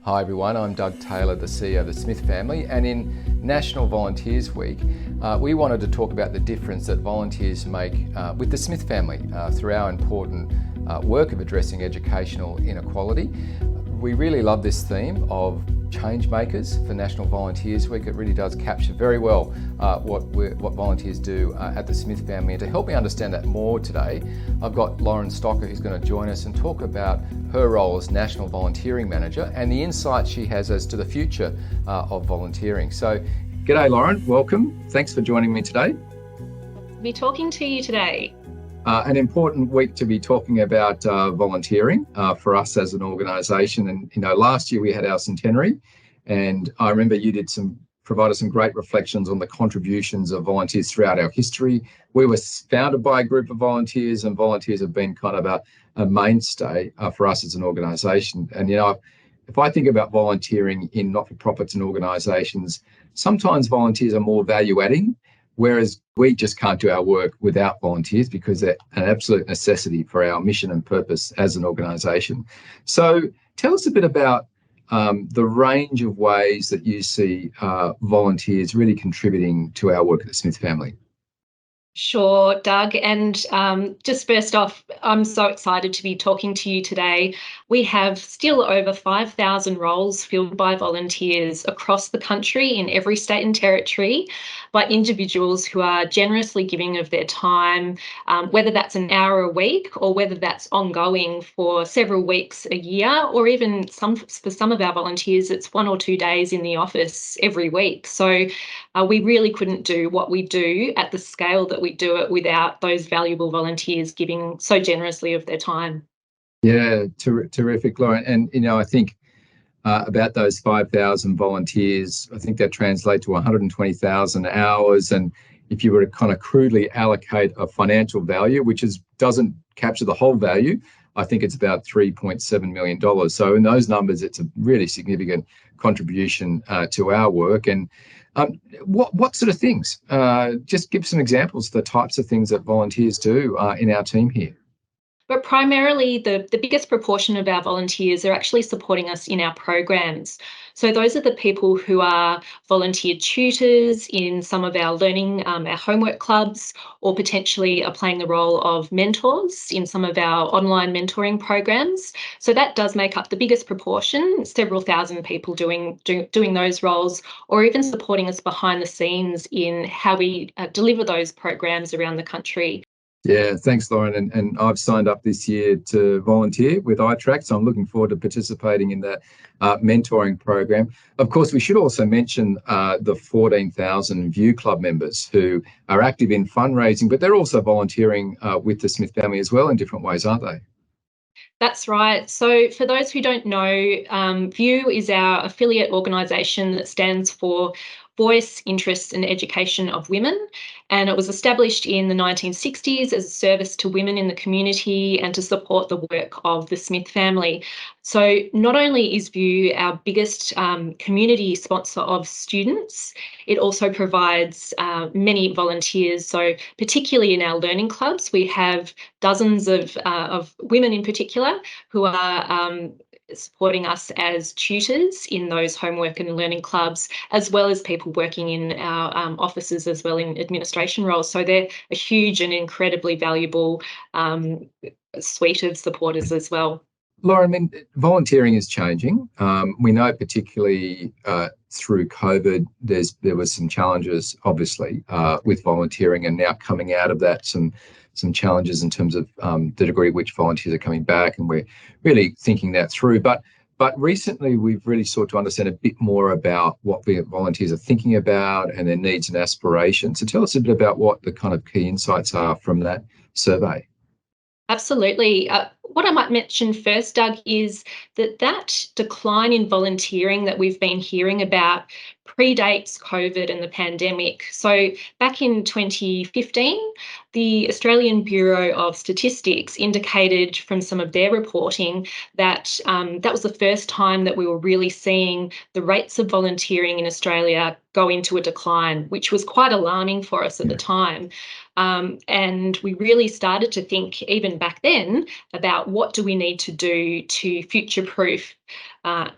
Hi everyone, I'm Doug Taylor, the CEO of the Smith family, and in National Volunteers Week, we wanted to talk about the difference that volunteers make with the Smith family through our important work of addressing educational inequality. We really love this theme of change makers for National Volunteers Week. It really does capture very well what volunteers do at the Smith family. And to help me understand that more today, I've got Lauren Stocker, who's going to join us and talk about her role as National Volunteering Manager and the insights she has as to the future of volunteering. So, g'day Lauren, welcome. Thanks for joining me today. Be talking to you today. An important week to be talking about volunteering for us as an organisation. And, last year we had our centenary, and I remember you provided some great reflections on the contributions of volunteers throughout our history. We were founded by a group of volunteers, and volunteers have been kind of a mainstay for us as an organisation. And, if I think about volunteering in not-for-profits and organisations, sometimes volunteers are more value-adding, whereas we just can't do our work without volunteers because they're an absolute necessity for our mission and purpose as an organisation. So tell us a bit about the range of ways that you see volunteers really contributing to our work at the Smith family. Sure, Doug. And just first off, I'm so excited to be talking to you today. We have still over 5,000 roles filled by volunteers across the country in every state and territory by individuals who are generously giving of their time, whether that's an hour a week or whether that's ongoing for several weeks a year, or even for some of our volunteers, it's 1 or 2 days in the office every week. So we really couldn't do what we do at the scale that we do it without those valuable volunteers giving so generously of their time. Yeah, terrific, Lauren. And, I think about those 5,000 volunteers, I think that translates to 120,000 hours. And if you were to kind of crudely allocate a financial value, which doesn't capture the whole value, I think it's about $3.7 million. So in those numbers, it's a really significant contribution to our work. And what sort of things? Just give some examples of the types of things that volunteers do in our team here. But primarily, the biggest proportion of our volunteers are actually supporting us in our programs. So those are the people who are volunteer tutors in some of our learning, our homework clubs, or potentially are playing the role of mentors in some of our online mentoring programs. So that does make up the biggest proportion, several thousand people doing those roles, or even supporting us behind the scenes in how we deliver those programs around the country. Yeah, thanks, Lauren. And I've signed up this year to volunteer with iTrack, so I'm looking forward to participating in that mentoring program. Of course, we should also mention the 14,000 View Club members who are active in fundraising, but they're also volunteering with the Smith family as well in different ways, aren't they? That's right. So for those who don't know, View is our affiliate organisation that stands for Voice, Interests and Education of Women. And it was established in the 1960s as a service to women in the community and to support the work of the Smith family. So not only is View our biggest community sponsor of students, it also provides many volunteers. So particularly in our learning clubs, we have dozens of women in particular who are supporting us as tutors in those homework and learning clubs, as well as people working in our offices as well in administration roles. So they're a huge and incredibly valuable suite of supporters as well. Lauren, I mean, volunteering is changing. We know particularly through COVID, there was some challenges, obviously, with volunteering, and now coming out of that, some challenges in terms of the degree which volunteers are coming back, and we're really thinking that through. But recently, we've really sought to understand a bit more about what the volunteers are thinking about and their needs and aspirations. So tell us a bit about what the kind of key insights are from that survey. Absolutely. What I might mention first, Doug, is that decline in volunteering that we've been hearing about predates COVID and the pandemic. So back in 2015, the Australian Bureau of Statistics indicated from some of their reporting that that was the first time that we were really seeing the rates of volunteering in Australia go into a decline, which was quite alarming for us at the time. And we really started to think even back then about what do we need to do to future-proof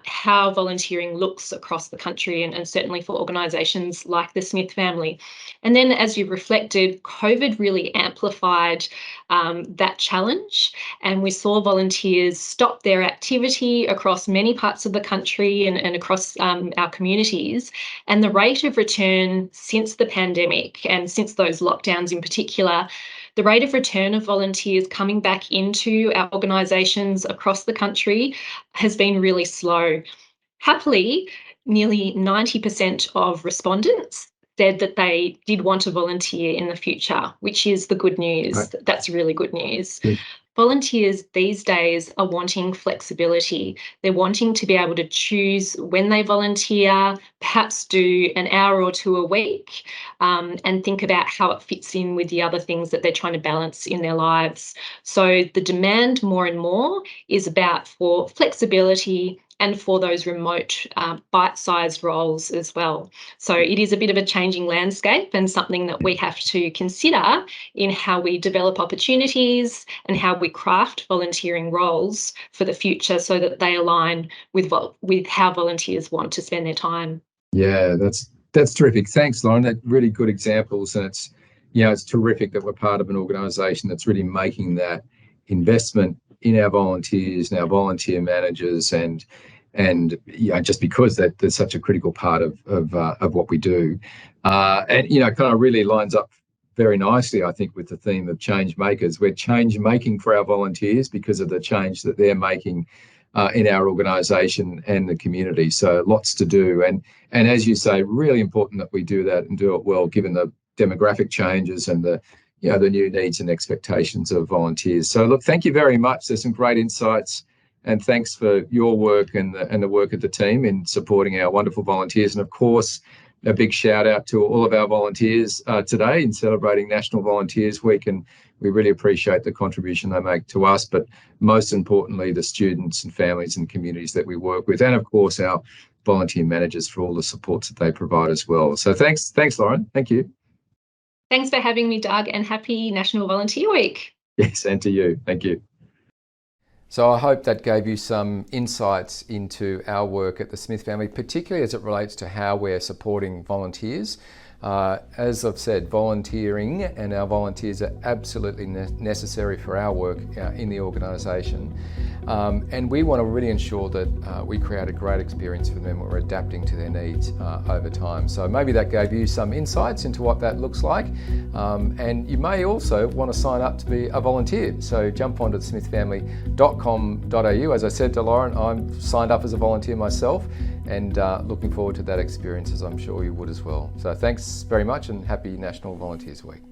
how volunteering looks across the country, and certainly for organisations like the Smith family. And then, as you reflected, COVID really amplified that challenge, and we saw volunteers stop their activity across many parts of the country and across our communities. And the rate of return since the pandemic, and since those lockdowns in particular, the rate of return of volunteers coming back into our organisations across the country has been really slow. Happily, nearly 90% of respondents said that they did want to volunteer in the future, which is the good news. Right. That's really good news. Good. Volunteers these days are wanting flexibility. They're wanting to be able to choose when they volunteer, perhaps do an hour or two a week, and think about how it fits in with the other things that they're trying to balance in their lives. So the demand more and more is about for flexibility and for those remote bite-sized roles as well. So it is a bit of a changing landscape, and something that we have to consider in how we develop opportunities and how we craft volunteering roles for the future, so that they align with how volunteers want to spend their time. Yeah, that's terrific. Thanks, Lauren. That really good examples, and it's terrific that we're part of an organisation that's really making that investment in our volunteers and our volunteer managers, and just because that's such a critical part of what we do, and kind of really lines up very nicely, I think, with the theme of change makers. We're change making for our volunteers because of the change that they're making in our organisation and the community. So lots to do, and as you say, really important that we do that and do it well, given the demographic changes and the new needs and expectations of volunteers. So look, thank you very much. There's some great insights, and thanks for your work and the work of the team in supporting our wonderful volunteers. And of course, a big shout out to all of our volunteers today in celebrating National Volunteers Week, and we really appreciate the contribution they make to us, but most importantly, the students and families and communities that we work with, and of course our volunteer managers for all the supports that they provide as well. So thanks, Lauren. Thank you. Thanks for having me, Doug, and happy National Volunteer Week. Yes, and to you. Thank you. So I hope that gave you some insights into our work at the Smith family, particularly as it relates to how we're supporting volunteers. As I've said, volunteering and our volunteers are absolutely necessary for our work in the organisation. And we want to really ensure that we create a great experience for them. We're adapting to their needs over time. So maybe that gave you some insights into what that looks like. And you may also want to sign up to be a volunteer. So jump onto smithfamily.com.au. As I said to Lauren, I'm signed up as a volunteer myself, and looking forward to that experience, as I'm sure you would as well. So thanks very much, and happy National Volunteers Week.